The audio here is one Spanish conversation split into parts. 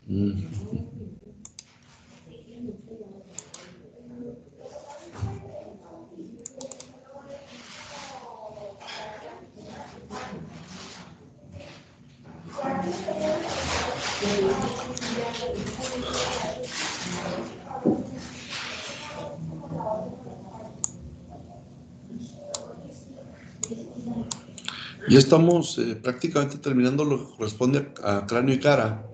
Mm. Ya estamos prácticamente terminando lo que corresponde a cráneo y cara,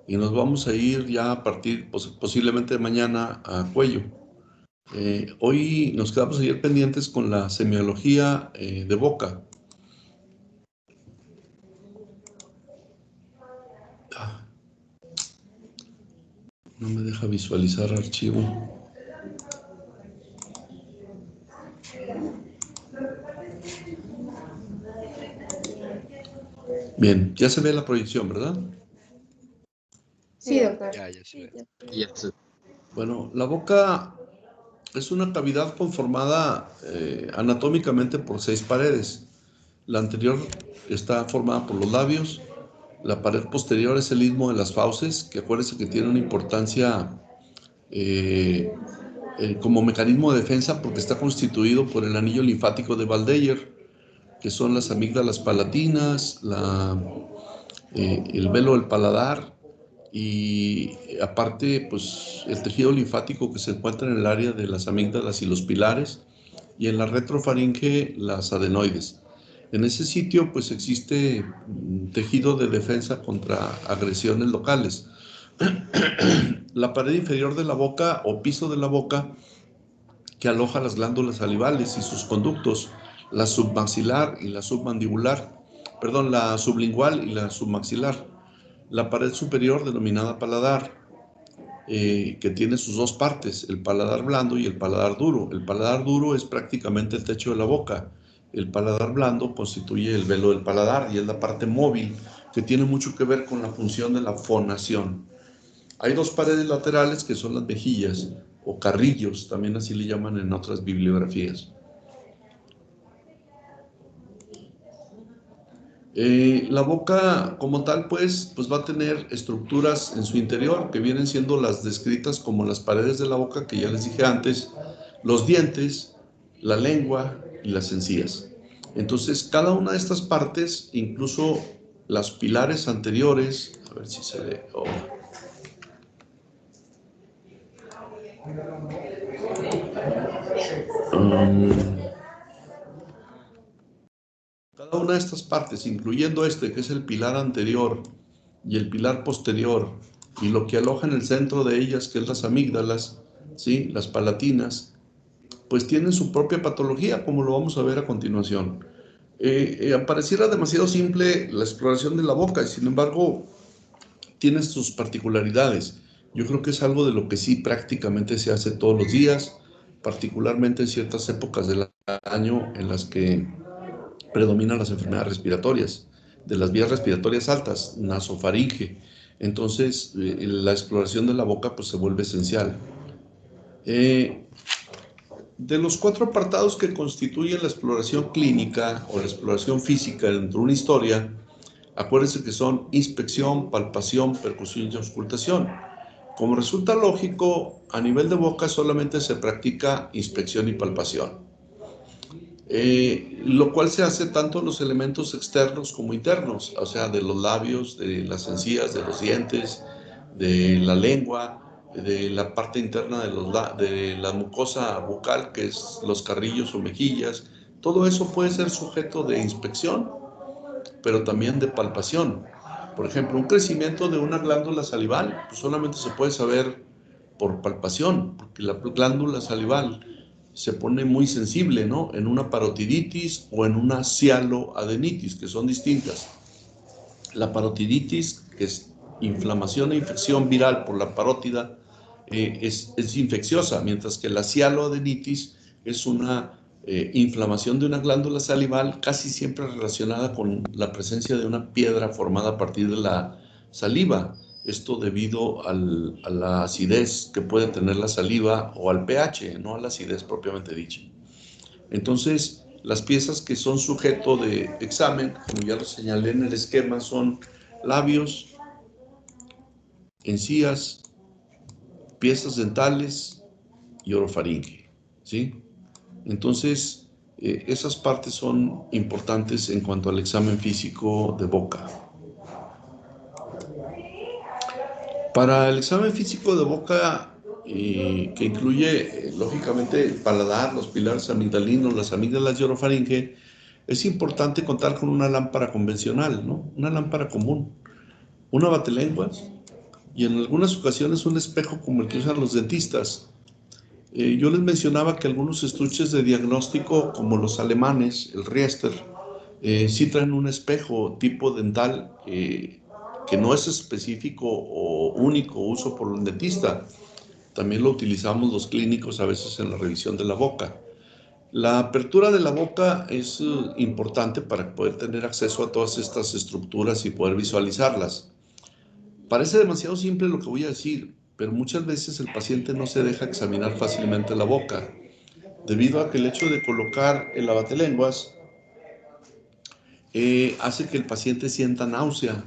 y nos vamos a ir ya a partir posiblemente de mañana a cuello. Hoy nos quedamos ayer pendientes con la semiología de boca. No me deja visualizar archivo. Bien, ya se ve la proyección, ¿verdad? Sí, doctor. Ya se ve. Yes. Bueno, la boca es una cavidad conformada anatómicamente por 6 paredes. La anterior está formada por los labios. La pared posterior es el istmo de las fauces, que acuérdense que tiene una importancia como mecanismo de defensa porque está constituido por el anillo linfático de Waldeyer, que son las amígdalas palatinas, el velo del paladar y aparte pues el tejido linfático que se encuentra en el área de las amígdalas y los pilares, y en la retrofaringe las adenoides. En ese sitio pues existe tejido de defensa contra agresiones locales. La pared inferior de la boca o piso de la boca que aloja las glándulas salivales y sus conductos, la submaxilar y la submandibular, perdón, la sublingual y la submaxilar. La pared superior denominada paladar, que tiene sus dos partes, el paladar blando y el paladar duro. El paladar duro es prácticamente el techo de la boca. El paladar blando constituye el velo del paladar y es la parte móvil que tiene mucho que ver con la función de la fonación. Hay dos paredes laterales que son las mejillas o carrillos, también así le llaman en otras bibliografías. La boca como tal pues va a tener estructuras en su interior que vienen siendo las descritas como las paredes de la boca que ya les dije antes, los dientes, la lengua y las encías. Entonces cada una de estas partes, incluso las pilares anteriores, a ver si se ve, cada una de estas partes, incluyendo este que es el pilar anterior y el pilar posterior, y lo que aloja en el centro de ellas, que es las amígdalas, ¿sí? Las palatinas, pues tienen su propia patología, como lo vamos a ver a continuación. Pareciera demasiado simple la exploración de la boca, y sin embargo, tiene sus particularidades. Yo creo que es algo de lo que sí prácticamente se hace todos los días, particularmente en ciertas épocas del año en las que predominan las enfermedades respiratorias, de las vías respiratorias altas, nasofaringe. Entonces, la exploración de la boca pues, se vuelve esencial. De los 4 apartados que constituyen la exploración clínica o la exploración física dentro de una historia, acuérdense que son inspección, palpación, percusión y auscultación. Como resulta lógico, a nivel de boca solamente se practica inspección y palpación. Lo cual se hace tanto en los elementos externos como internos, o sea, de los labios, de las encías, de los dientes, de la lengua, de la parte interna de la mucosa bucal, que es los carrillos o mejillas. Todo eso puede ser sujeto de inspección, pero también de palpación. Por ejemplo, un crecimiento de una glándula salival pues solamente se puede saber por palpación, porque la glándula salival se pone muy sensible, ¿no? En una parotiditis o en una cialoadenitis, que son distintas. La parotiditis, que es inflamación e infección viral por la parótida, es infecciosa, mientras que la cialoadenitis es una inflamación de una glándula salival casi siempre relacionada con la presencia de una piedra formada a partir de la saliva. Esto debido a la acidez que puede tener la saliva o al pH, no a la acidez propiamente dicha. Entonces, las piezas que son sujeto de examen, como ya lo señalé en el esquema, son labios, encías, piezas dentales y orofaringe, ¿sí? Entonces, esas partes son importantes en cuanto al examen físico de boca. Para el examen físico de boca, que incluye, lógicamente, el paladar, los pilares amigdalinos, las amígdalas y orofaringe, es importante contar con una lámpara convencional, ¿no? Una lámpara común, una batelenguas y en algunas ocasiones un espejo como el que usan los dentistas. Yo les mencionaba que algunos estuches de diagnóstico, como los alemanes, el Riester, sí traen un espejo tipo dental que no es específico o único uso por el dentista. También lo utilizamos los clínicos a veces en la revisión de la boca. La apertura de la boca es importante para poder tener acceso a todas estas estructuras y poder visualizarlas. Parece demasiado simple lo que voy a decir, pero muchas veces el paciente no se deja examinar fácilmente la boca, debido a que el hecho de colocar el abatelenguas hace que el paciente sienta náusea.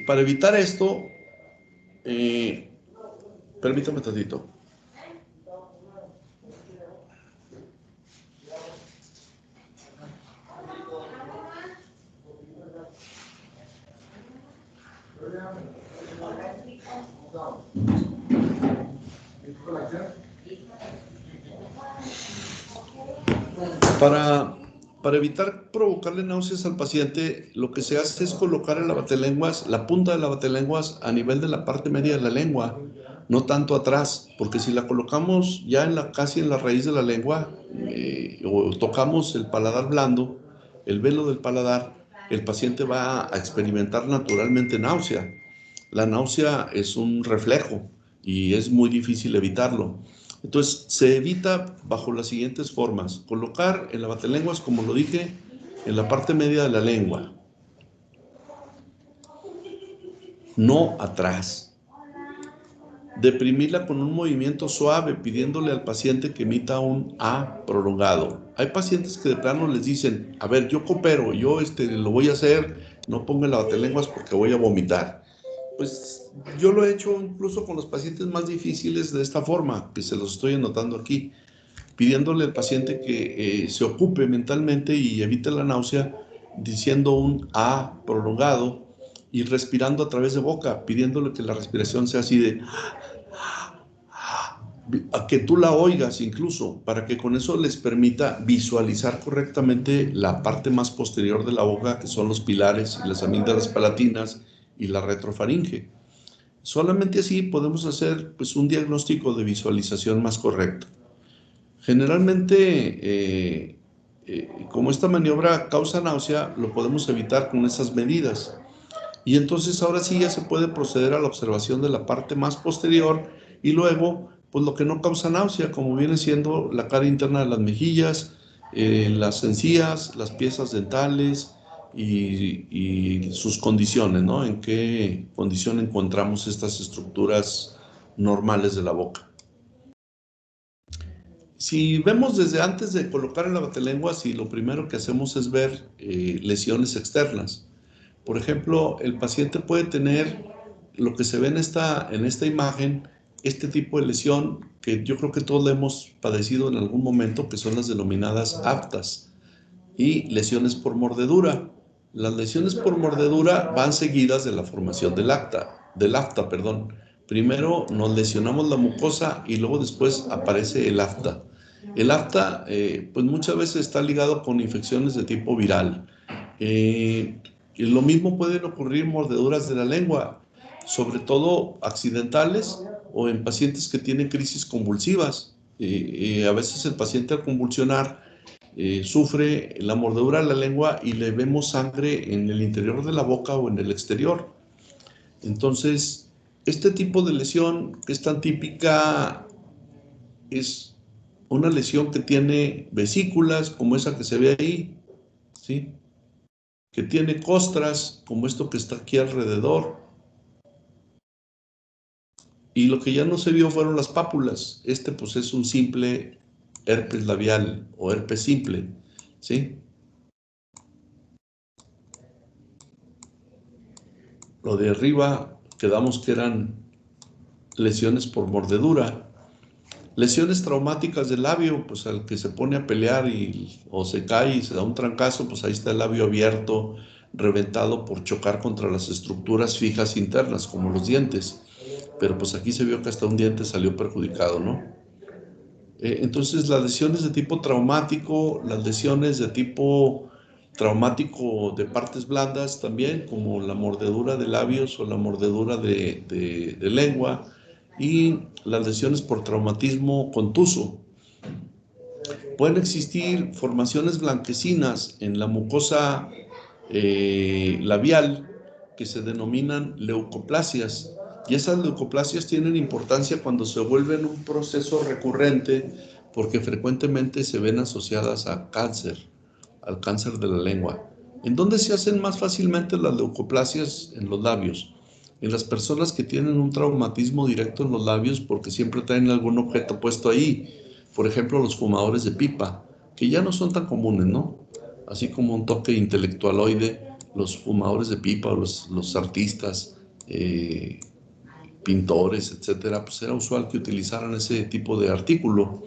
Para evitar esto, permítame tantito. Para evitar provocarle náuseas al paciente, lo que se hace es colocar el abatelenguas, la punta del abatelenguas a nivel de la parte media de la lengua, no tanto atrás, porque si la colocamos ya casi en la raíz de la lengua, o tocamos el paladar blando, el velo del paladar, el paciente va a experimentar naturalmente náusea. La náusea es un reflejo y es muy difícil evitarlo. Entonces, se evita bajo las siguientes formas. Colocar el abatelenguas, como lo dije, en la parte media de la lengua, no atrás. Deprimirla con un movimiento suave, pidiéndole al paciente que emita un A prolongado. Hay pacientes que de plano les dicen, a ver, yo coopero, yo lo voy a hacer, no ponga el abatelenguas porque voy a vomitar. Pues yo lo he hecho incluso con los pacientes más difíciles de esta forma, que se los estoy anotando aquí, pidiéndole al paciente que se ocupe mentalmente y evite la náusea, diciendo un A prolongado y respirando a través de boca, pidiéndole que la respiración sea así de, a que tú la oigas incluso, para que con eso les permita visualizar correctamente la parte más posterior de la boca, que son los pilares y las amígdalas palatinas y la retrofaringe. Solamente así podemos hacer pues, un diagnóstico de visualización más correcto. Generalmente, como esta maniobra causa náusea, lo podemos evitar con esas medidas. Y entonces ahora sí ya se puede proceder a la observación de la parte más posterior y luego, pues lo que no causa náusea, como viene siendo la cara interna de las mejillas, las encías, las piezas dentales y sus condiciones, ¿no? En qué condición encontramos estas estructuras normales de la boca. Si vemos desde antes de colocar el abatelenguas, y lo primero que hacemos es ver lesiones externas. Por ejemplo, el paciente puede tener lo que se ve en esta imagen, este tipo de lesión que yo creo que todos la hemos padecido en algún momento, que son las denominadas aftas y lesiones por mordedura. Las lesiones por mordedura van seguidas de la formación del afta, perdón. Primero nos lesionamos la mucosa y luego después aparece el afta. El afta, pues muchas veces está ligado con infecciones de tipo viral. Y lo mismo pueden ocurrir mordeduras de la lengua, sobre todo accidentales o en pacientes que tienen crisis convulsivas. A veces el paciente al convulsionar sufre la mordedura de la lengua y le vemos sangre en el interior de la boca o en el exterior. Entonces, este tipo de lesión que es tan típica es una lesión que tiene vesículas, como esa que se ve ahí, ¿sí? Que tiene costras, como esto que está aquí alrededor. Y lo que ya no se vio fueron las pápulas. Este pues es un simple herpes labial o herpes simple, ¿sí? Lo de arriba quedamos que eran lesiones por mordedura. Lesiones traumáticas del labio, pues al que se pone a pelear o se cae y se da un trancazo, pues ahí está el labio abierto, reventado por chocar contra las estructuras fijas internas, como los dientes. Pero pues aquí se vio que hasta un diente salió perjudicado, ¿no? Entonces las lesiones de tipo traumático, las lesiones de tipo traumático de partes blandas también, como la mordedura de labios o la mordedura de lengua, y las lesiones por traumatismo contuso. Pueden existir formaciones blanquecinas en la mucosa labial que se denominan leucoplasias, y esas leucoplasias tienen importancia cuando se vuelven un proceso recurrente porque frecuentemente se ven asociadas a cáncer, al cáncer de la lengua. ¿En dónde se hacen más fácilmente las leucoplasias? En los labios. En las personas que tienen un traumatismo directo en los labios porque siempre traen algún objeto puesto ahí. Por ejemplo, los fumadores de pipa, que ya no son tan comunes, ¿no? Así como un toque intelectualoide, los fumadores de pipa o los artistas, pintores, etcétera, pues era usual que utilizaran ese tipo de artículo.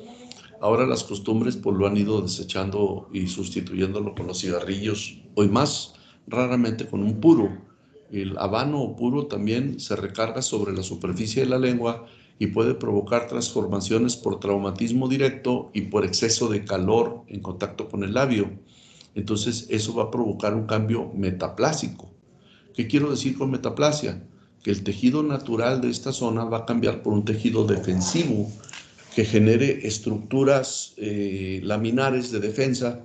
Ahora las costumbres pues lo han ido desechando y sustituyéndolo con los cigarrillos, hoy más raramente con un puro. El habano o puro también se recarga sobre la superficie de la lengua y puede provocar transformaciones por traumatismo directo y por exceso de calor en contacto con el labio. Entonces eso va a provocar un cambio metaplásico. ¿Qué quiero decir con metaplasia? Que el tejido natural de esta zona va a cambiar por un tejido defensivo que genere estructuras laminares de defensa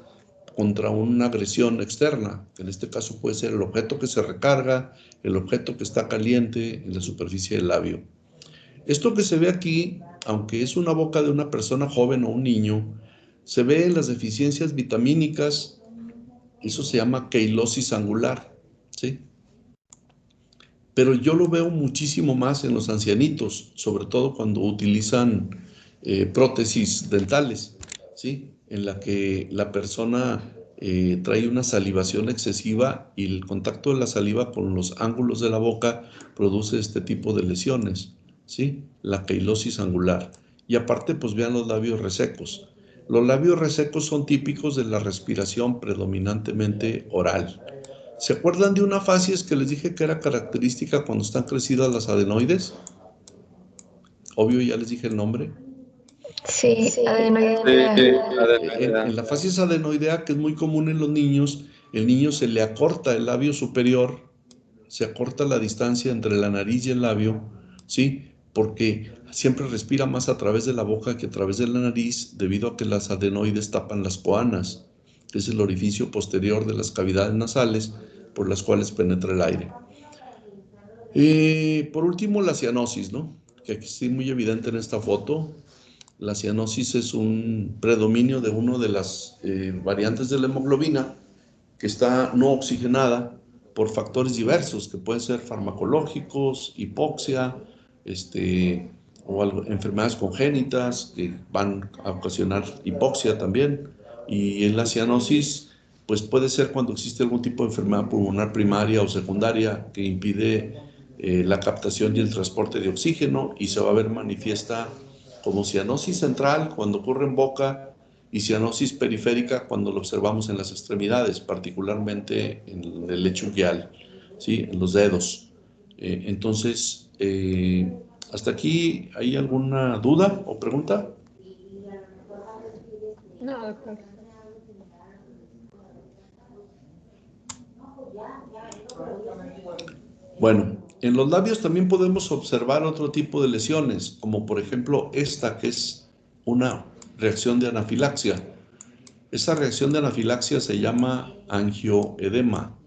contra una agresión externa, que en este caso puede ser el objeto que se recarga, el objeto que está caliente en la superficie del labio. Esto que se ve aquí, aunque es una boca de una persona joven o un niño, se ve en las deficiencias vitamínicas, eso se llama queilosis angular, ¿sí? Pero yo lo veo muchísimo más en los ancianitos, sobre todo cuando utilizan prótesis dentales, ¿sí? En la que la persona trae una salivación excesiva y el contacto de la saliva con los ángulos de la boca produce este tipo de lesiones, ¿sí? La queilosis angular. Y aparte, pues vean los labios resecos. Los labios resecos son típicos de la respiración predominantemente oral. ¿Se acuerdan de una facies que les dije que era característica cuando están crecidas las adenoides? Obvio, ya les dije el nombre. Sí, Sí, adenoidea. En la facies adenoidea, que es muy común en los niños, el niño se le acorta el labio superior, se acorta la distancia entre la nariz y el labio, ¿sí? Porque siempre respira más a través de la boca que a través de la nariz, debido a que las adenoides tapan las coanas, que es el orificio posterior de las cavidades nasales por las cuales penetra el aire. Por último, la cianosis, ¿no? Que aquí está muy evidente en esta foto. La cianosis es un predominio de una de las variantes de la hemoglobina que está no oxigenada por factores diversos, que pueden ser farmacológicos, hipoxia, o enfermedades congénitas que van a ocasionar hipoxia también. Y en la cianosis, pues puede ser cuando existe algún tipo de enfermedad pulmonar primaria o secundaria que impide la captación y el transporte de oxígeno, y se va a ver manifiesta como cianosis central cuando ocurre en boca y cianosis periférica cuando lo observamos en las extremidades, particularmente en el lecho unguial, ¿sí? En los dedos. Entonces, ¿hasta aquí hay alguna duda o pregunta? No, doctor. Bueno, en los labios también podemos observar otro tipo de lesiones, como por ejemplo esta, que es una reacción de anafilaxia. Esa reacción de anafilaxia se llama angioedema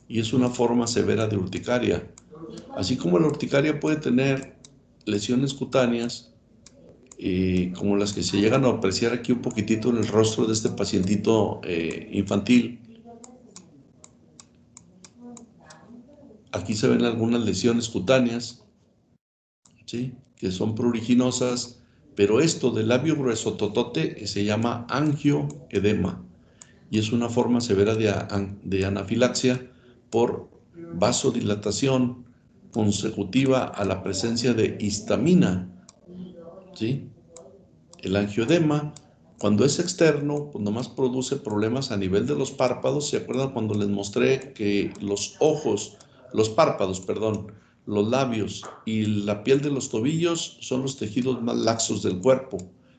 y es una forma severa de urticaria. Así como la urticaria puede tener lesiones cutáneas, como las que se llegan a apreciar aquí un poquitito en el rostro de este pacientito infantil. Aquí se ven algunas lesiones cutáneas, ¿sí? Que son pruriginosas, pero esto del labio grueso totote se llama angioedema y es una forma severa de anafilaxia por vasodilatación consecutiva a la presencia de histamina, ¿sí? El angioedema, cuando es externo, pues nomás produce problemas a nivel de los párpados. ¿Se acuerdan cuando les mostré que los ojos, los párpados, perdón, los labios y la piel de los tobillos son los tejidos más laxos del cuerpo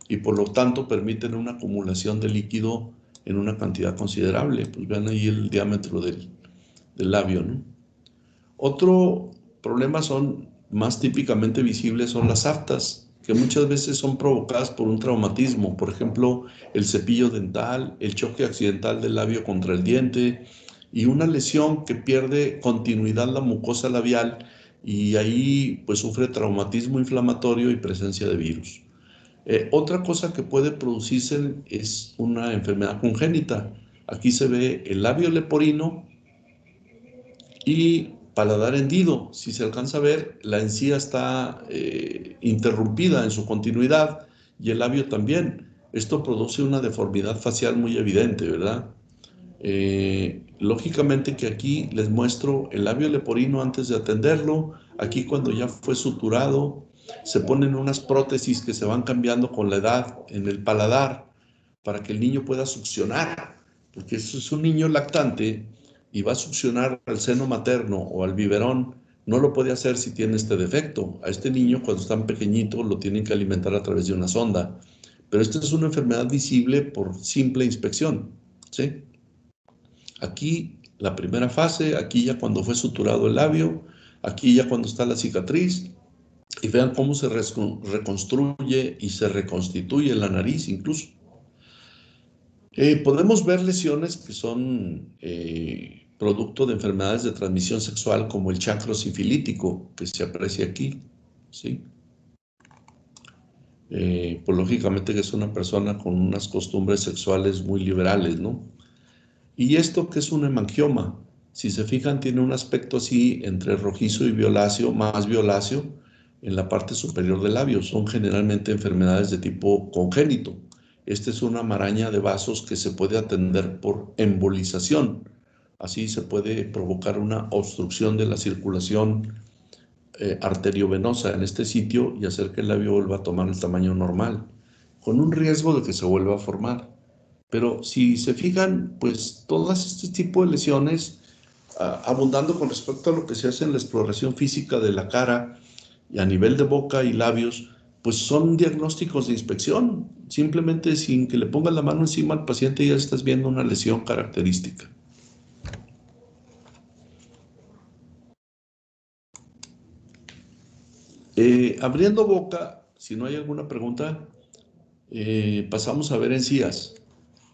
y por lo tanto permiten una acumulación de líquido en una cantidad considerable? Pues vean ahí el diámetro del labio, ¿no? Otro problema son, más típicamente visibles, son las aftas, que muchas veces son provocadas por un traumatismo, por ejemplo, el cepillo dental, el choque accidental del labio contra el diente y una lesión que pierde continuidad la mucosa labial y ahí pues sufre traumatismo inflamatorio y presencia de virus. Otra cosa que puede producirse es una enfermedad congénita. Aquí se ve el labio leporino y paladar hendido. Si se alcanza a ver, la encía está interrumpida en su continuidad y el labio también. Esto produce una deformidad facial muy evidente, ¿verdad? Lógicamente que aquí les muestro el labio leporino antes de atenderlo. Aquí cuando ya fue suturado, se ponen unas prótesis que se van cambiando con la edad en el paladar para que el niño pueda succionar, porque eso es un niño lactante y va a succionar al seno materno o al biberón. No lo puede hacer si tiene este defecto. A este niño cuando están pequeñitos lo tienen que alimentar a través de una sonda. Pero esta es una enfermedad visible por simple inspección, ¿sí? Aquí la primera fase, aquí ya cuando fue suturado el labio, aquí ya cuando está la cicatriz, y vean cómo se reconstruye y se reconstituye la nariz incluso. Podemos ver lesiones que son producto de enfermedades de transmisión sexual como el chancro sifilítico, que se aprecia aquí, ¿sí? Pues lógicamente que es una persona con unas costumbres sexuales muy liberales, ¿no? Y esto que es un hemangioma, si se fijan, tiene un aspecto así entre rojizo y violáceo, más violáceo en la parte superior del labio. Son generalmente enfermedades de tipo congénito. Esta es una maraña de vasos que se puede atender por embolización. Así se puede provocar una obstrucción de la circulación arteriovenosa en este sitio y hacer que el labio vuelva a tomar el tamaño normal, con un riesgo de que se vuelva a formar. Pero si se fijan, pues todas este tipo de lesiones, abundando con respecto a lo que se hace en la exploración física de la cara y a nivel de boca y labios, pues son diagnósticos de inspección. Simplemente sin que le pongas la mano encima al paciente ya estás viendo una lesión característica. Abriendo boca, si no hay alguna pregunta, pasamos a ver encías.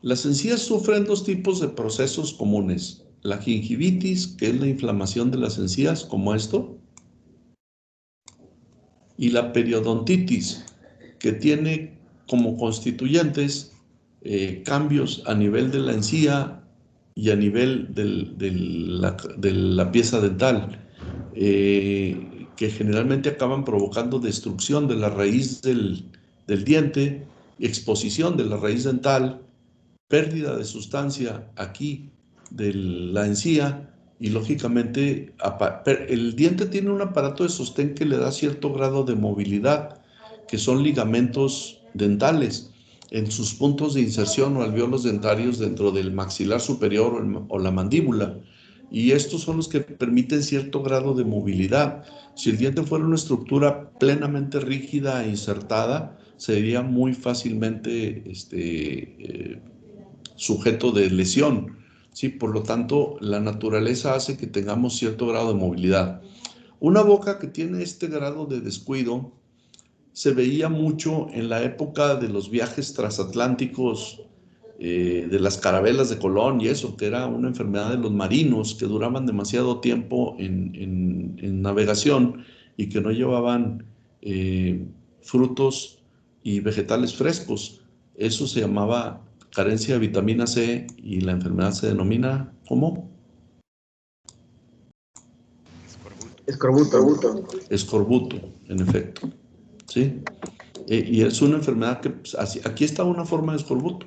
Las encías sufren dos tipos de procesos comunes. La gingivitis, que es la inflamación de las encías, como esto, y la periodontitis, que tiene como constituyentes cambios a nivel de la encía y a nivel de la pieza dental, que generalmente acaban provocando destrucción de la raíz del diente, exposición de la raíz dental, pérdida de sustancia aquí de la encía y lógicamente el diente tiene un aparato de sostén que le da cierto grado de movilidad, que son ligamentos dentales en sus puntos de inserción o alvéolos dentarios dentro del maxilar superior o la mandíbula. Y estos son los que permiten cierto grado de movilidad. Si el diente fuera una estructura plenamente rígida e insertada, sería muy fácilmente sujeto de lesión, ¿sí? Por lo tanto, la naturaleza hace que tengamos cierto grado de movilidad. Una boca que tiene este grado de descuido se veía mucho en la época de los viajes transatlánticos, de las carabelas de Colón y eso, que era una enfermedad de los marinos que duraban demasiado tiempo en navegación y que no llevaban frutos y vegetales frescos. Eso se llamaba carencia de vitamina C y la enfermedad se denomina ¿cómo? Escorbuto. Escorbuto, en efecto. ¿Sí? Y es una enfermedad que pues, aquí está una forma de escorbuto.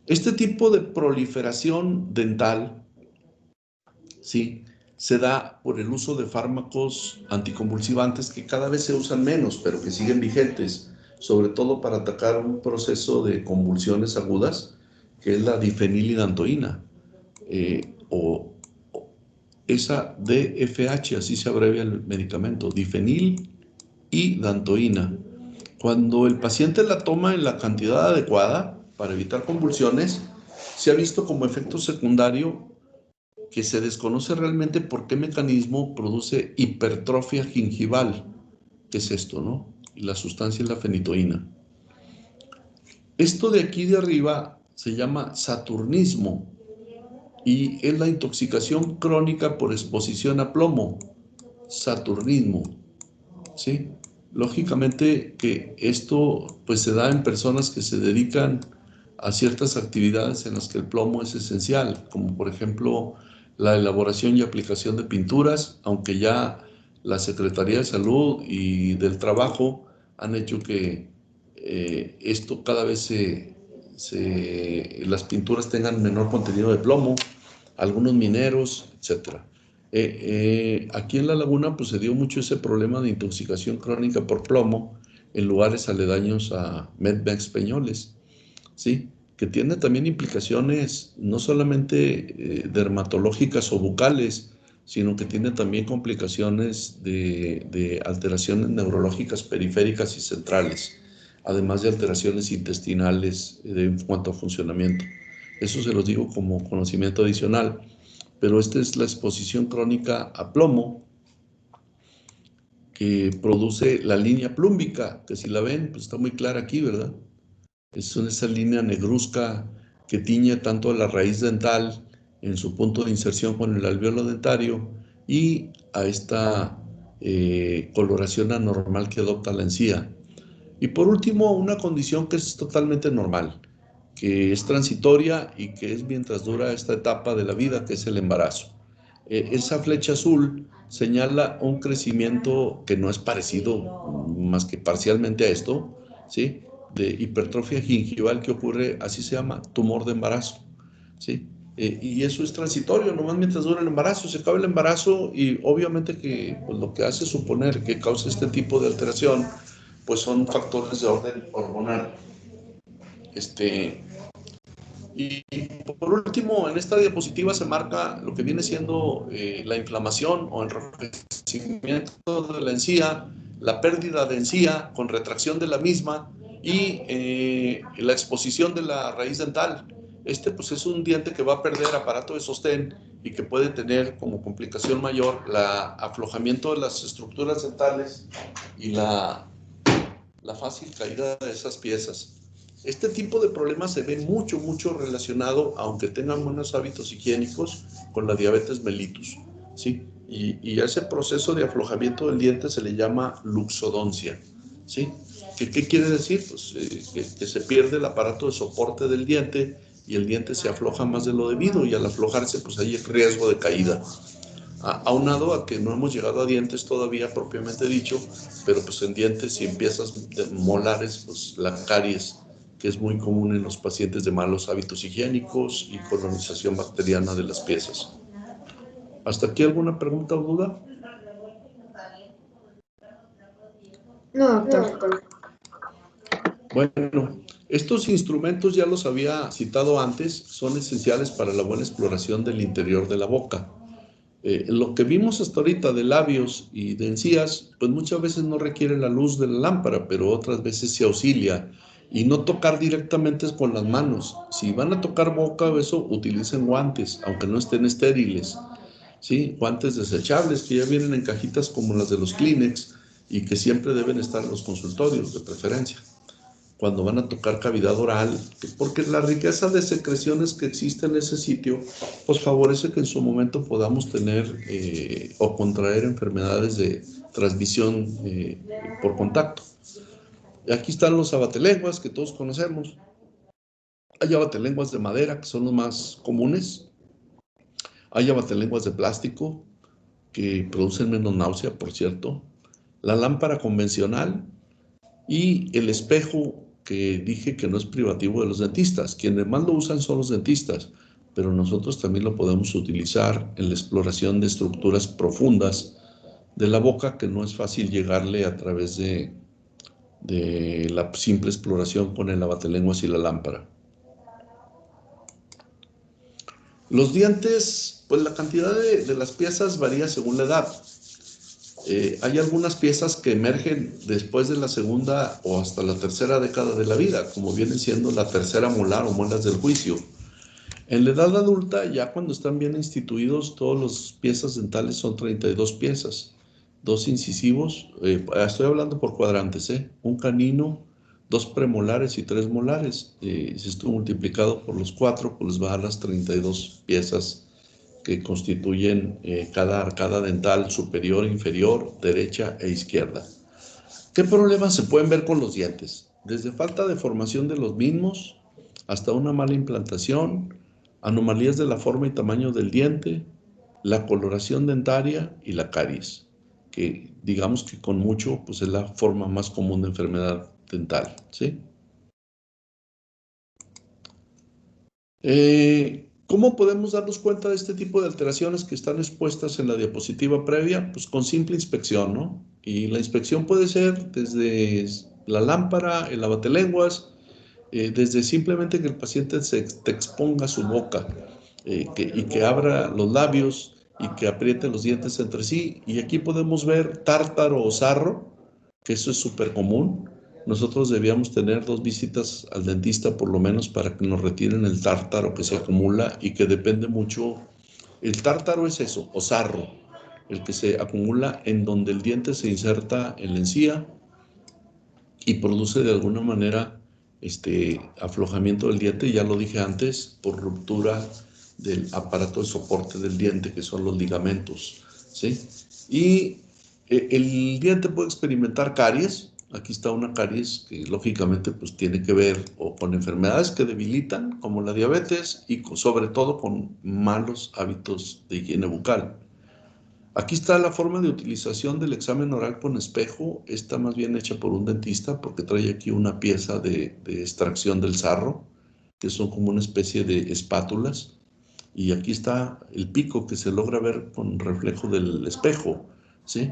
Este tipo de proliferación dental, ¿sí? se da por el uso de fármacos anticonvulsivantes que cada vez se usan menos, pero que siguen vigentes, sobre todo para atacar un proceso de convulsiones agudas, que es la difenilidantoína, o esa DFH, así se abrevia el medicamento, difenil y dantoína. Cuando el paciente la toma en la cantidad adecuada para evitar convulsiones, se ha visto como efecto secundario que se desconoce realmente por qué mecanismo produce hipertrofia gingival. ¿Qué es esto, no? Y la sustancia es la fenitoína. Esto de aquí de arriba se llama saturnismo y es la intoxicación crónica por exposición a plomo. Saturnismo, ¿sí? Lógicamente que esto pues se da en personas que se dedican a ciertas actividades en las que el plomo es esencial, como por ejemplo la elaboración y aplicación de pinturas, aunque ya la Secretaría de Salud y del Trabajo han hecho que esto cada vez las pinturas tengan menor contenido de plomo, algunos mineros, etcétera. Aquí en La Laguna pues se dio mucho ese problema de intoxicación crónica por plomo en lugares aledaños a Medmex Peñoles, ¿sí? Que tiene también implicaciones no solamente dermatológicas o bucales, sino que tiene también complicaciones de alteraciones neurológicas periféricas y centrales, además de alteraciones intestinales en cuanto a funcionamiento. Eso se los digo como conocimiento adicional, pero esta es la exposición crónica a plomo que produce la línea plúmbica, que si la ven, pues está muy clara aquí, ¿verdad? Es esa línea negruzca que tiñe tanto a la raíz dental en su punto de inserción con el alvéolo dentario y a esta coloración anormal que adopta la encía. Y por último, una condición que es totalmente normal, que es transitoria y que es mientras dura esta etapa de la vida, que es el embarazo. Esa flecha azul señala un crecimiento que no es parecido más que parcialmente a esto, ¿sí? De hipertrofia gingival que ocurre, así se llama, tumor de embarazo, ¿sí? Y eso es transitorio, nomás mientras dura el embarazo, se acaba el embarazo y obviamente que pues, lo que hace suponer que causa este tipo de alteración, pues son factores de orden hormonal. Y por último, en esta diapositiva se marca lo que viene siendo la inflamación o enrojecimiento de la encía, la pérdida de encía con retracción de la misma y la exposición de la raíz dental. Pues es un diente que va a perder aparato de sostén y que puede tener como complicación mayor el aflojamiento de las estructuras dentales y la fácil caída de esas piezas. Este tipo de problemas se ve mucho relacionado, aunque tengan buenos hábitos higiénicos, con la diabetes mellitus, ¿sí? Y a ese proceso de aflojamiento del diente se le llama luxodoncia, ¿sí? ¿Qué quiere decir? Pues que se pierde el aparato de soporte del diente y el diente se afloja más de lo debido y al aflojarse pues hay riesgo de caída. Aunado a que no hemos llegado a dientes todavía propiamente dicho, pero pues en dientes y en piezas molares, pues la caries, que es muy común en los pacientes de malos hábitos higiénicos y colonización bacteriana de las piezas. ¿Hasta aquí alguna pregunta o duda? No, doctor. Bueno, estos instrumentos ya los había citado antes, son esenciales para la buena exploración del interior de la boca. Lo que vimos hasta ahorita de labios y de encías, pues muchas veces no requiere la luz de la lámpara, pero otras veces se auxilia. Y no tocar directamente con las manos. Si van a tocar boca o eso, utilicen guantes, aunque no estén estériles. ¿Sí? Guantes desechables que ya vienen en cajitas como las de los Kleenex y que siempre deben estar en los consultorios de preferencia cuando van a tocar cavidad oral, porque la riqueza de secreciones que existe en ese sitio, pues favorece que en su momento podamos tener o contraer enfermedades de transmisión por contacto. Y aquí están los abatelenguas que todos conocemos. Hay abatelenguas de madera, que son los más comunes. Hay abatelenguas de plástico, que producen menos náusea, por cierto. La lámpara convencional y el espejo que dije que no es privativo de los dentistas. Quienes más lo usan son los dentistas, pero nosotros también lo podemos utilizar en la exploración de estructuras profundas de la boca, que no es fácil llegarle a través de la simple exploración con el abatelenguas y la lámpara. Los dientes, pues la cantidad de las piezas varía según la edad. Hay algunas piezas que emergen después de la segunda o hasta la tercera década de la vida, como viene siendo la tercera molar o muelas del juicio. En la edad adulta, ya cuando están bien instituidos, todas las piezas dentales son 32 piezas. 2 incisivos, estoy hablando por cuadrantes, un canino, 2 premolares y 3 molares. Si esto multiplicado por los 4, pues les va a dar las 32 piezas que constituyen cada arcada dental superior, inferior, derecha e izquierda. ¿Qué problemas se pueden ver con los dientes? Desde falta de formación de los mismos, hasta una mala implantación, anomalías de la forma y tamaño del diente, la coloración dentaria y la caries, que digamos que con mucho pues es la forma más común de enfermedad dental, ¿sí? ¿Cómo podemos darnos cuenta de este tipo de alteraciones que están expuestas en la diapositiva previa? Pues con simple inspección, ¿no? Y la inspección puede ser desde la lámpara, el abatelenguas, desde simplemente que el paciente te exponga su boca y que abra los labios y que apriete los dientes entre sí. Y aquí podemos ver tártaro o sarro, que eso es súper común. Nosotros debíamos tener 2 visitas al dentista por lo menos para que nos retiren el tártaro que se acumula y que depende mucho. El tártaro es eso, o sarro, el que se acumula en donde el diente se inserta en la encía y produce de alguna manera aflojamiento del diente, ya lo dije antes, por ruptura del aparato de soporte del diente, que son los ligamentos, ¿sí? Y el diente puede experimentar caries. Aquí está una caries que lógicamente pues tiene que ver o con enfermedades que debilitan, como la diabetes, y sobre todo con malos hábitos de higiene bucal. Aquí está la forma de utilización del examen oral con espejo. Está más bien hecha por un dentista porque trae aquí una pieza de extracción del sarro, que son como una especie de espátulas. Y aquí está el pico que se logra ver con reflejo del espejo, ¿sí?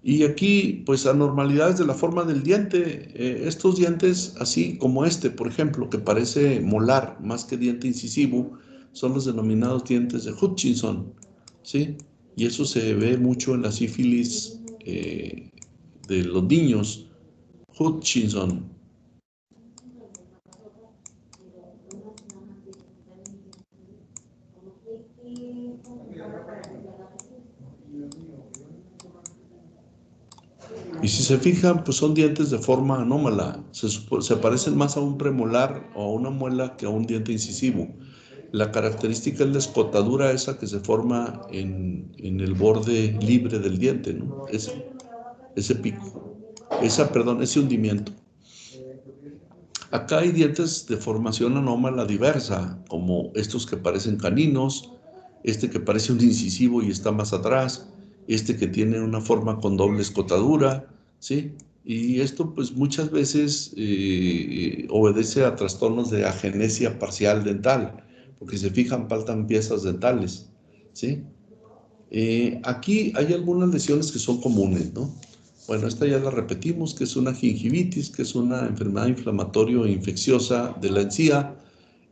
Y aquí, pues, anormalidades de la forma del diente. Estos dientes, así como este, por ejemplo, que parece molar más que diente incisivo, son los denominados dientes de Hutchinson, ¿sí? Y eso se ve mucho en la sífilis de los niños, Hutchinson. Y si se fijan, pues son dientes de forma anómala. Se parecen más a un premolar o a una muela que a un diente incisivo. La característica es la escotadura esa que se forma en el borde libre del diente, ¿no? Ese pico. Ese hundimiento. Acá hay dientes de formación anómala diversa, como estos que parecen caninos, este que parece un incisivo y está más atrás, este que tiene una forma con doble escotadura, ¿sí? Y esto pues muchas veces obedece a trastornos de agenesia parcial dental, porque se fijan, faltan piezas dentales, ¿sí? Aquí hay algunas lesiones que son comunes, ¿no? Bueno, esta ya la repetimos, que es una gingivitis, que es una enfermedad inflamatoria e infecciosa de la encía.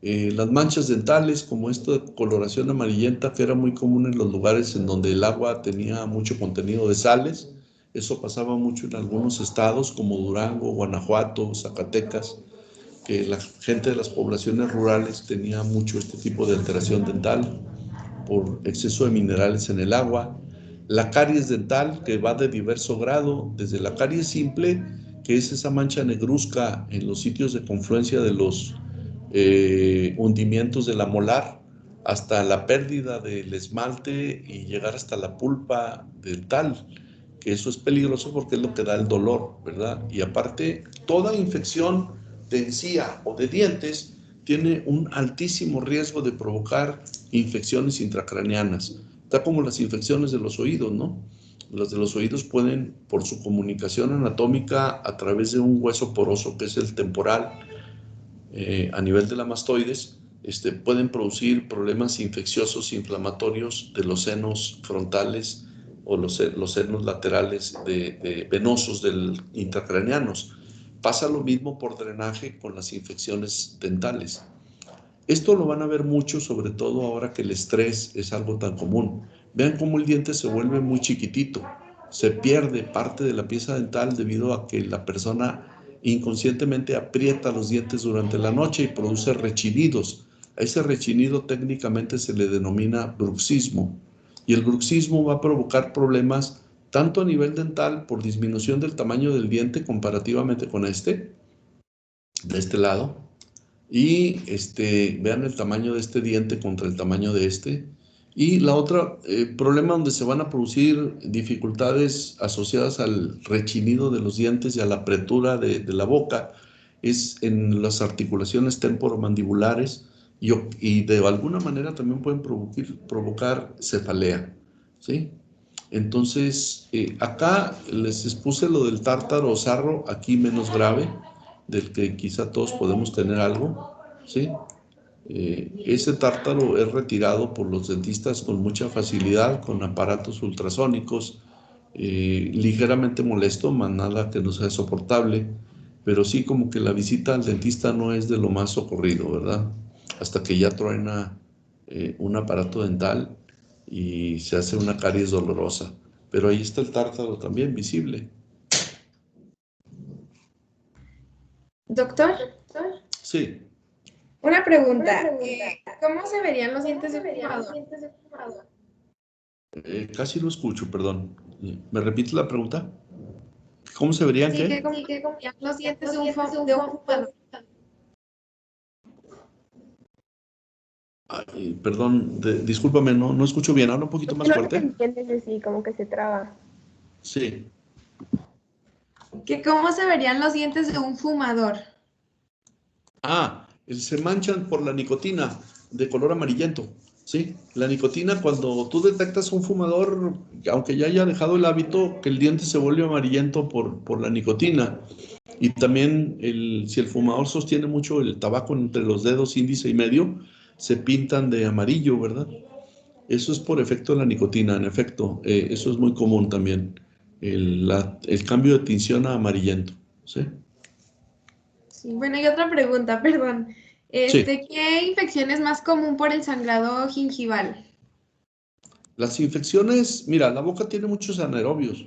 Las manchas dentales, como esta de coloración amarillenta, que era muy común en los lugares en donde el agua tenía mucho contenido de sales. Eso pasaba mucho en algunos estados como Durango, Guanajuato, Zacatecas, que la gente de las poblaciones rurales tenía mucho este tipo de alteración dental por exceso de minerales en el agua. La caries dental, que va de diverso grado, desde la caries simple, que es esa mancha negruzca en los sitios de confluencia de los hundimientos de la molar, hasta la pérdida del esmalte y llegar hasta la pulpa dental, que eso es peligroso porque es lo que da el dolor, ¿verdad? Y aparte, toda infección de encía o de dientes tiene un altísimo riesgo de provocar infecciones intracraneanas. Está como las infecciones de los oídos, ¿no? Las de los oídos pueden, por su comunicación anatómica a través de un hueso poroso que es el temporal, a nivel de la mastoides, pueden producir problemas infecciosos inflamatorios de los senos frontales o los senos laterales venosos intracraneanos. Pasa lo mismo por drenaje con las infecciones dentales. Esto lo van a ver mucho, sobre todo ahora que el estrés es algo tan común. Vean cómo el diente se vuelve muy chiquitito. Se pierde parte de la pieza dental debido a que la persona inconscientemente aprieta los dientes durante la noche y produce rechinidos. A ese rechinido técnicamente se le denomina bruxismo. Y el bruxismo va a provocar problemas tanto a nivel dental por disminución del tamaño del diente comparativamente con de este lado, y vean el tamaño de este diente contra el tamaño de este. Y la otra, problema donde se van a producir dificultades asociadas al rechinido de los dientes y a la apretura de la boca, es en las articulaciones temporomandibulares y de alguna manera también pueden provocar cefalea, ¿sí? Entonces, acá les expuse lo del tártaro o sarro, aquí menos grave, del que quizá todos podemos tener algo, ¿sí? Ese tártaro es retirado por los dentistas con mucha facilidad, con aparatos ultrasónicos, ligeramente molesto, más nada que no sea soportable, pero sí como que la visita al dentista no es de lo más socorrido, ¿verdad? Hasta que ya truena un aparato dental y se hace una caries dolorosa. Pero ahí está el tártaro también visible. Doctor, Sí. una pregunta. ¿Cómo se verían los dientes de un fumador? Casi lo escucho, perdón. ¿Me repites la pregunta? ¿Cómo se verían Sí, qué? ¿cómo se verían los dientes de un fumador? Ay, perdón, discúlpame, no escucho bien. ¿Habla un poquito Es más que no se fuerte? entiende así, como que se traba. Sí. ¿Cómo se verían los dientes de un fumador? Se manchan por la nicotina de color amarillento. Sí, la nicotina, cuando tú detectas un fumador, aunque ya haya dejado el hábito, que el diente se vuelve amarillento por la nicotina. Y también si el fumador sostiene mucho el tabaco entre los dedos índice y medio, se pintan de amarillo, ¿verdad? Eso es por efecto de la nicotina, en efecto. Eso es muy común también. El cambio de tinción a amarillento. ¿Sí? Sí, bueno, y otra pregunta, perdón. Sí. ¿Qué infección es más común por el sangrado gingival? Las infecciones, mira, la boca tiene muchos anaerobios.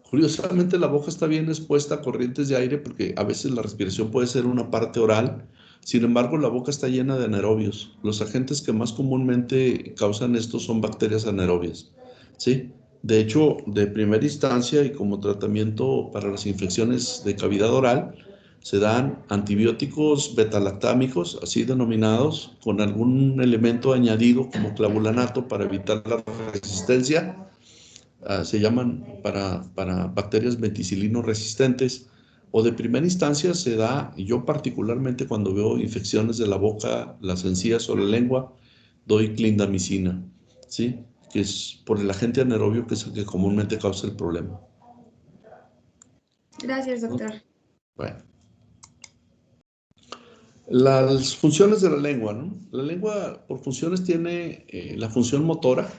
Curiosamente, la boca está bien expuesta a corrientes de aire porque a veces la respiración puede ser una parte oral. Sin embargo, la boca está llena de anaerobios. Los agentes que más comúnmente causan esto son bacterias anaerobias, ¿sí? De hecho, de primera instancia y como tratamiento para las infecciones de cavidad oral, se dan antibióticos betalactámicos, así denominados, con algún elemento añadido como clavulanato para evitar la resistencia. Se llaman para bacterias meticilino resistentes, o de primera instancia se da, y yo particularmente cuando veo infecciones de la boca, las encías o la lengua, doy clindamicina, ¿sí? Que es por el agente anaerobio que es el que comúnmente causa el problema. Gracias, doctor. Bueno, las funciones de la lengua, ¿no? La lengua por funciones tiene la función motora,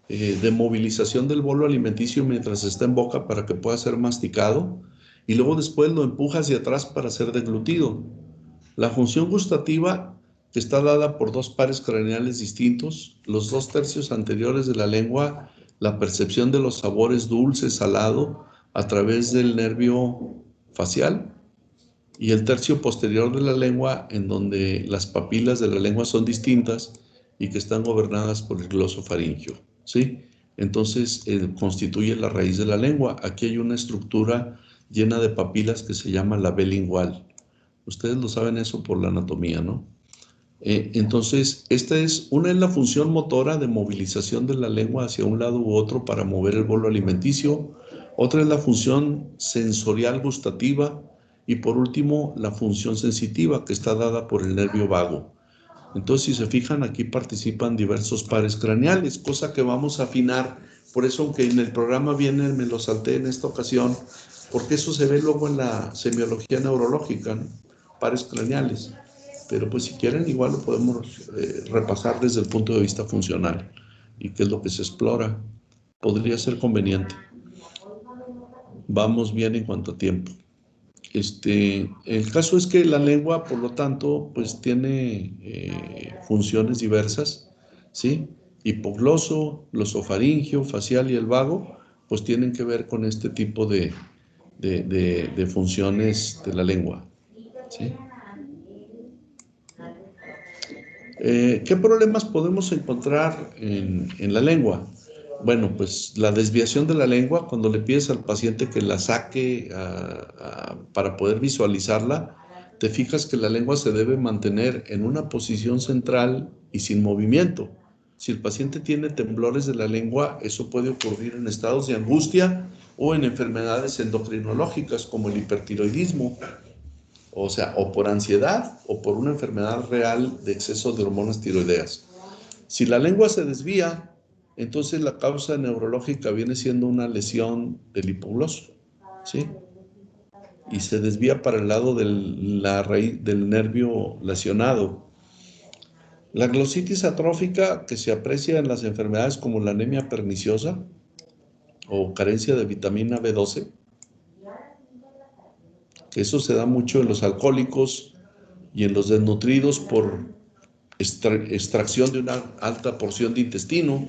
de movilización del bolo alimenticio mientras está en boca para que pueda ser masticado y luego después lo empuja hacia atrás para ser deglutido. La función gustativa está dada por dos pares craneales distintos, los 2/3 anteriores de la lengua, la percepción de los sabores dulce, salado, a través del nervio facial, y el tercio posterior de la lengua, en donde las papilas de la lengua son distintas y que están gobernadas por el glosofaringio, ¿sí? Entonces, constituye la raíz de la lengua. Aquí hay una estructura llena de papilas que se llama labelo lingual. Ustedes lo saben eso por la anatomía, ¿no? Entonces, una es la función motora de movilización de la lengua hacia un lado u otro para mover el bolo alimenticio. Otra es la función sensorial gustativa. Y por último, la función sensitiva, que está dada por el nervio vago. Entonces, si se fijan, aquí participan diversos pares craneales, cosa que vamos a afinar. Por eso, aunque en el programa viene, me lo salté en esta ocasión, porque eso se ve luego en la semiología neurológica, ¿no? Pares craneales. pero pues si quieren igual lo podemos repasar desde el punto de vista funcional y qué es lo que se explora. Podría ser conveniente. Vamos bien en cuanto a tiempo. El caso es que la lengua, por lo tanto, pues tiene funciones diversas, ¿sí? Hipogloso, glosofaringio, facial y el vago, pues tienen que ver con este tipo de funciones de la lengua, ¿sí? ¿Qué problemas podemos encontrar en la lengua? Bueno, pues la desviación de la lengua, cuando le pides al paciente que la saque para poder visualizarla, te fijas que la lengua se debe mantener en una posición central y sin movimiento. Si el paciente tiene temblores de la lengua, eso puede ocurrir en estados de angustia o en enfermedades endocrinológicas como el hipertiroidismo. O sea, o por ansiedad o por una enfermedad real de exceso de hormonas tiroideas. Si la lengua se desvía, entonces la causa neurológica viene siendo una lesión del hipogloso, ¿sí? Y se desvía para el lado de la raíz del nervio lesionado. La glositis atrófica, que se aprecia en las enfermedades como la anemia perniciosa o carencia de vitamina B12, que eso se da mucho en los alcohólicos y en los desnutridos por extracción de una alta porción de intestino,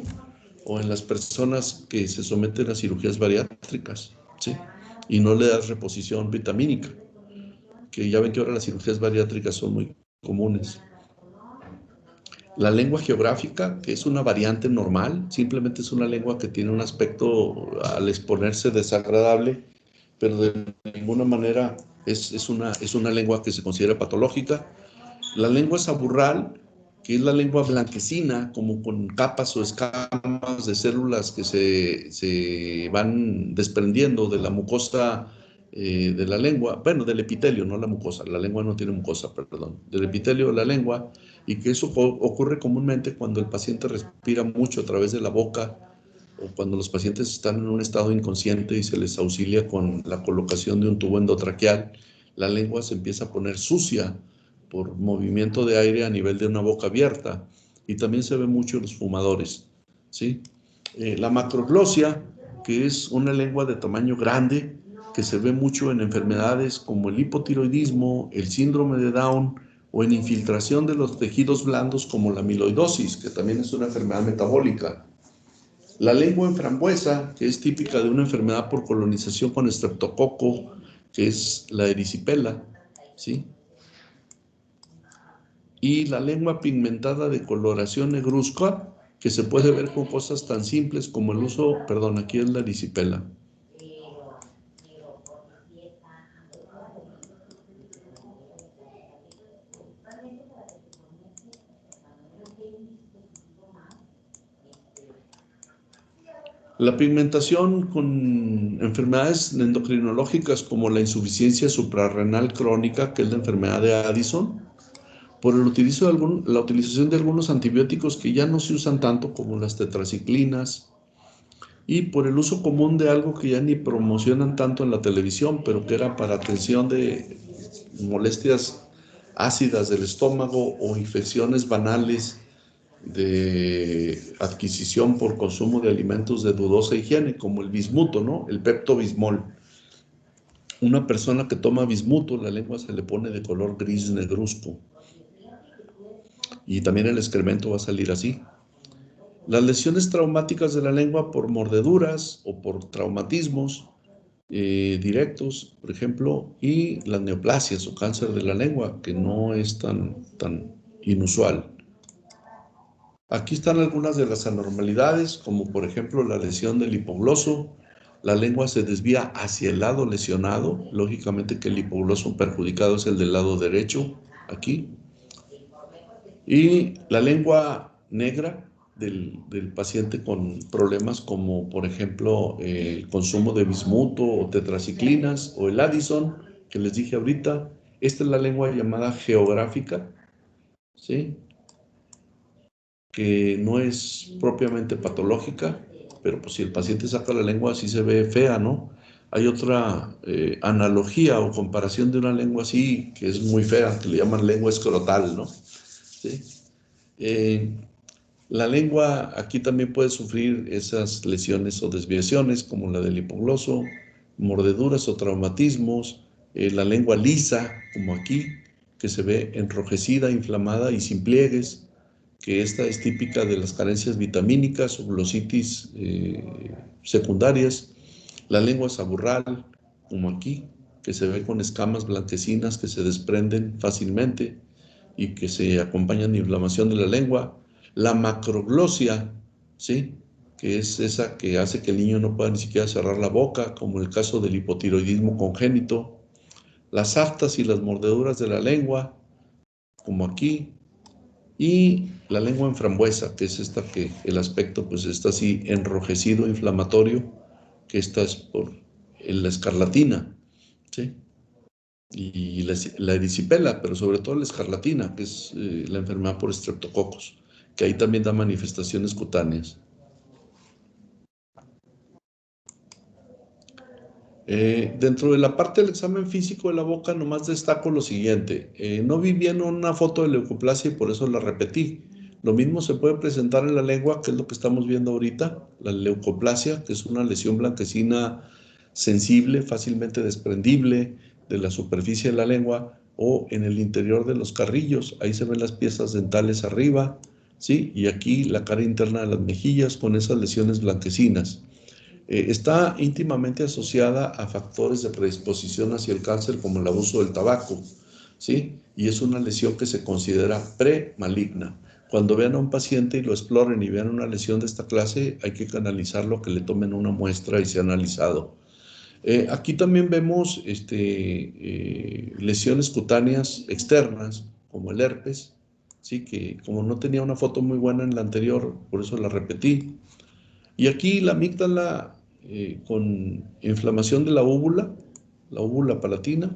o en las personas que se someten a cirugías bariátricas, ¿sí? Y no le das reposición vitamínica, que ya ven que ahora las cirugías bariátricas son muy comunes. La lengua geográfica, que es una variante normal, simplemente es una lengua que tiene un aspecto al exponerse desagradable, pero de ninguna manera es una lengua que se considera patológica. La lengua saburral, que es la lengua blanquecina, como con capas o escamas de células que se van desprendiendo de la mucosa de la lengua, bueno, del epitelio, no la mucosa, la lengua no tiene mucosa, perdón, del epitelio de la lengua, y que eso ocurre comúnmente cuando el paciente respira mucho a través de la boca o cuando los pacientes están en un estado inconsciente y se les auxilia con la colocación de un tubo endotraqueal, la lengua se empieza a poner sucia por movimiento de aire a nivel de una boca abierta, y también se ve mucho en los fumadores, ¿sí? La macroglosia, que es una lengua de tamaño grande, que se ve mucho en enfermedades como el hipotiroidismo, el síndrome de Down o en infiltración de los tejidos blandos como la amiloidosis, que también es una enfermedad metabólica. La lengua en frambuesa, que es típica de una enfermedad por colonización con estreptococo, que es la erisipela, ¿sí? Y la lengua pigmentada de coloración negruzca, que se puede ver con cosas tan simples como el uso, perdón, aquí es la erisipela. La pigmentación con enfermedades endocrinológicas como la insuficiencia suprarrenal crónica, que es la enfermedad de Addison, por la utilización de algunos antibióticos que ya no se usan tanto como las tetraciclinas, y por el uso común de algo que ya ni promocionan tanto en la televisión, pero que era para atención de molestias ácidas del estómago o infecciones banales de adquisición por consumo de alimentos de dudosa higiene, como el bismuto, ¿no? El pepto-bismol. Una persona que toma bismuto, la lengua se le pone de color gris negruzco. Y también el excremento va a salir así. Las lesiones traumáticas de la lengua por mordeduras o por traumatismos directos, por ejemplo, y las neoplasias o cáncer de la lengua, que no es tan inusual. Aquí están algunas de las anormalidades, como por ejemplo la lesión del hipogloso. La lengua se desvía hacia el lado lesionado. Lógicamente que el hipogloso perjudicado es el del lado derecho, aquí. Y la lengua negra del paciente con problemas como, por ejemplo, el consumo de bismuto o tetraciclinas o el Addison, que les dije ahorita. Esta es la lengua llamada geográfica, ¿sí? Que no es propiamente patológica, pero pues si el paciente saca la lengua así se ve fea, ¿no? Hay otra analogía o comparación de una lengua así, que es muy fea, que le llaman lengua escrotal, ¿no? ¿Sí? Eh, la lengua aquí también puede sufrir esas lesiones o desviaciones, como la del hipogloso, mordeduras o traumatismos, la lengua lisa, como aquí, que se ve enrojecida, inflamada y sin pliegues, que esta es típica de las carencias vitamínicas o glositis secundarias. La lengua saburral, como aquí, que se ve con escamas blanquecinas que se desprenden fácilmente y que se acompañan de inflamación de la lengua. La macroglosia, ¿sí? Que es esa que hace que el niño no pueda ni siquiera cerrar la boca, como el caso del hipotiroidismo congénito. Las aftas y las mordeduras de la lengua, como aquí. Y la lengua en frambuesa, que es esta que el aspecto pues está así enrojecido, inflamatorio, que esta es por la escarlatina, ¿sí? Y la erisipela, pero sobre todo la escarlatina, que es la enfermedad por estreptococos, que ahí también da manifestaciones cutáneas. Dentro de la parte del examen físico de la boca, nomás destaco lo siguiente. No vi bien una foto de leucoplasia y por eso la repetí. Lo mismo se puede presentar en la lengua, que es lo que estamos viendo ahorita, la leucoplasia, que es una lesión blanquecina sensible, fácilmente desprendible de la superficie de la lengua o en el interior de los carrillos. Ahí se ven las piezas dentales arriba, ¿sí? Y aquí la cara interna de las mejillas con esas lesiones blanquecinas. Está íntimamente asociada a factores de predisposición hacia el cáncer como el abuso del tabaco, ¿sí? Y es una lesión que se considera premaligna. Cuando vean a un paciente y lo exploren y vean una lesión de esta clase, hay que canalizarlo, que le tomen una muestra y sea analizado. Aquí también vemos lesiones cutáneas externas, como el herpes, ¿sí? Que como no tenía una foto muy buena en la anterior, por eso la repetí. Y aquí la amígdala con inflamación de la úvula palatina,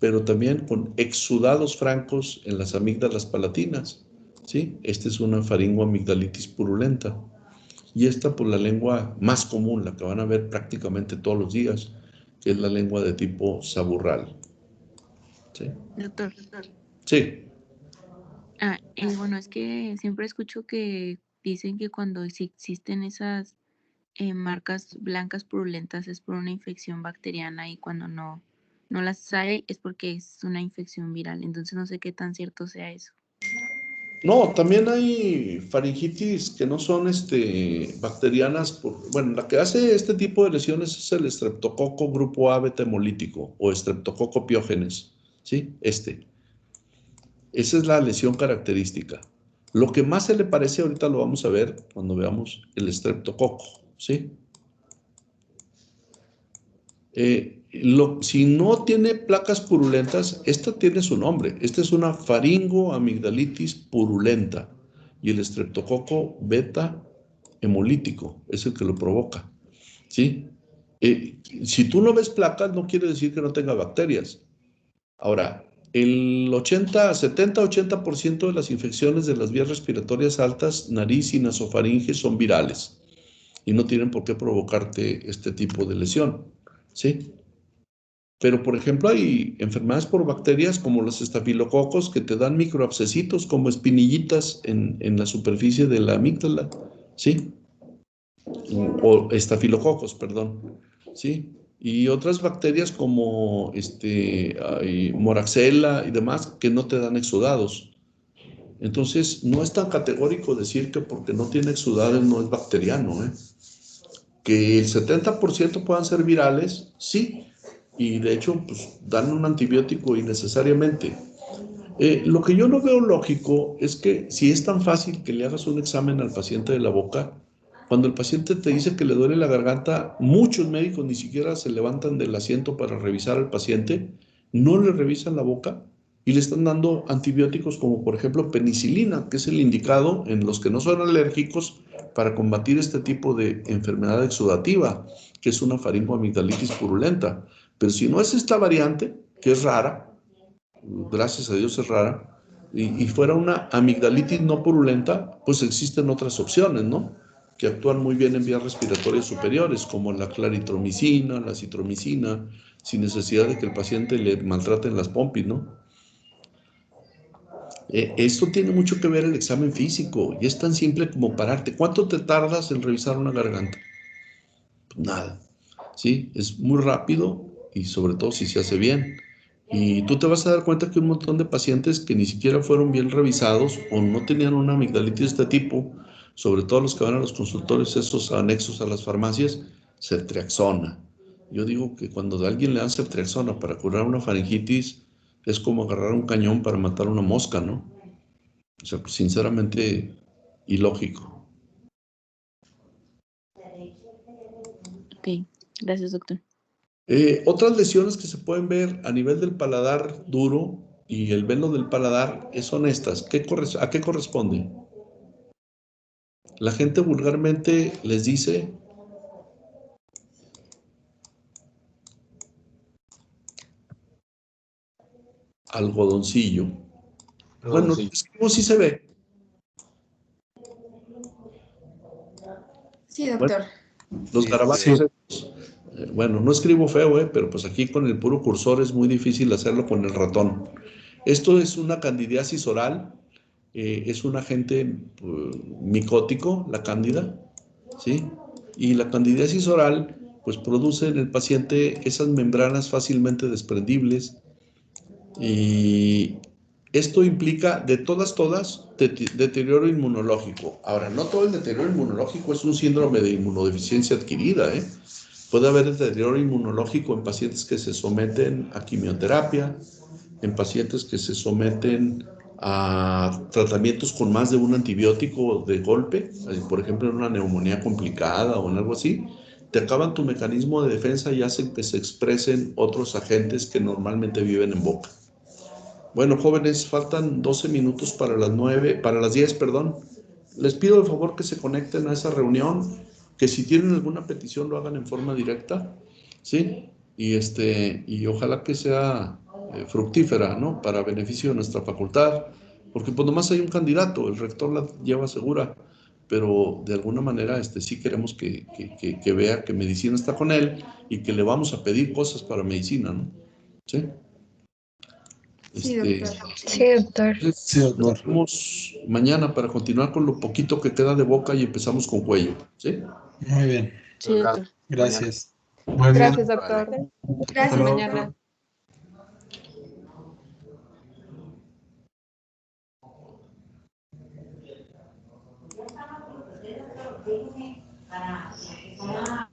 pero también con exudados francos en las amígdalas palatinas, ¿sí? Esta es una faringoamigdalitis purulenta. Y esta por la lengua más común, la que van a ver prácticamente todos los días, que es la lengua de tipo saburral. ¿Sí? Doctor, Sí. bueno, es que siempre escucho que dicen que cuando sí existen esas marcas blancas purulentas es por una infección bacteriana y cuando no las hay es porque es una infección viral. Entonces no sé qué tan cierto sea eso. No, también hay faringitis que no son bacterianas. Bueno, la que hace este tipo de lesiones es el estreptococo grupo A beta hemolítico o estreptococo piógenes, ¿sí? Esa es la lesión característica. Lo que más se le parece, ahorita lo vamos a ver cuando veamos el estreptococo, ¿sí? Si no tiene placas purulentas, esta tiene su nombre. Esta es una faringoamigdalitis purulenta y el estreptococo beta hemolítico es el que lo provoca, ¿sí? Si tú no ves placas, no quiere decir que no tenga bacterias. Ahora, el 70-80% de las infecciones de las vías respiratorias altas, nariz y nasofaringe son virales y no tienen por qué provocarte este tipo de lesión, ¿sí? Pero, por ejemplo, hay enfermedades por bacterias como los estafilococos que te dan microabscesitos como espinillitas en la superficie de la amígdala, ¿sí? O estafilococos, perdón, ¿sí? Y otras bacterias como hay moraxella y demás que no te dan exudados. Entonces, no es tan categórico decir que porque no tiene exudados no es bacteriano, ¿eh? Que el 70% puedan ser virales, sí, y de hecho, pues dan un antibiótico innecesariamente. Lo que yo no veo lógico es que si es tan fácil que le hagas un examen al paciente de la boca, cuando el paciente te dice que le duele la garganta, muchos médicos ni siquiera se levantan del asiento para revisar al paciente, no le revisan la boca y le están dando antibióticos como por ejemplo penicilina, que es el indicado en los que no son alérgicos para combatir este tipo de enfermedad exudativa, que es una faringoamigdalitis purulenta. Pero si no es esta variante, que es rara, gracias a Dios es rara, y fuera una amigdalitis no purulenta, pues existen otras opciones, ¿no? que actúan muy bien en vías respiratorias superiores, como la claritromicina, la citromicina, sin necesidad de que el paciente le maltraten las pompis, ¿no? Esto tiene mucho que ver el examen físico y es tan simple como pararte. ¿Cuánto te tardas en revisar una garganta? Pues nada, ¿sí? Es muy rápido y sobre todo si se hace bien. Y tú te vas a dar cuenta que un montón de pacientes que ni siquiera fueron bien revisados o no tenían una amigdalitis de este tipo, sobre todo los que van a los consultorios, esos anexos a las farmacias, ceftriaxona. Yo digo que cuando a alguien le dan ceftriaxona para curar una faringitis, es como agarrar un cañón para matar una mosca, ¿no? O sea, pues, sinceramente, ilógico. Ok, gracias, doctor. Otras lesiones que se pueden ver a nivel del paladar duro y el velo del paladar son estas. ¿A qué corresponde? La gente vulgarmente les dice algodoncillo. Bueno, es que sí se ve. Sí, doctor. Los Sí, garabatos estos. Bueno, no escribo feo, pero pues aquí con el puro cursor es muy difícil hacerlo con el ratón. Esto es una candidiasis oral, es un agente micótico, la cándida, ¿sí? Y la candidiasis oral, pues produce en el paciente esas membranas fácilmente desprendibles y esto implica de todas, deterioro inmunológico. Ahora, no todo el deterioro inmunológico es un síndrome de inmunodeficiencia adquirida, ¿eh? Puede haber deterioro inmunológico en pacientes que se someten a quimioterapia, en pacientes que se someten a tratamientos con más de un antibiótico de golpe, por ejemplo, en una neumonía complicada o en algo así, te acaban tu mecanismo de defensa y hacen que se expresen otros agentes que normalmente viven en boca. Bueno, jóvenes, faltan 12 minutos para las 9, para las 10, perdón. Les pido de favor que se conecten a esa reunión, que si tienen alguna petición lo hagan en forma directa, ¿sí? Y ojalá que sea fructífera, ¿no? Para beneficio de nuestra facultad, porque pues nomás hay un candidato, el rector la lleva segura, pero de alguna manera sí queremos que vea que medicina está con él y que le vamos a pedir cosas para medicina, ¿no? ¿Sí? Sí, doctor. Sí, doctor. Sí, Nos doctor. vemos mañana para continuar con lo poquito que queda de boca y empezamos con cuello, ¿sí? Muy bien. Sí, doctor. Gracias. Muy bien. Gracias, doctor. Hasta Gracias, luego. mañana. Para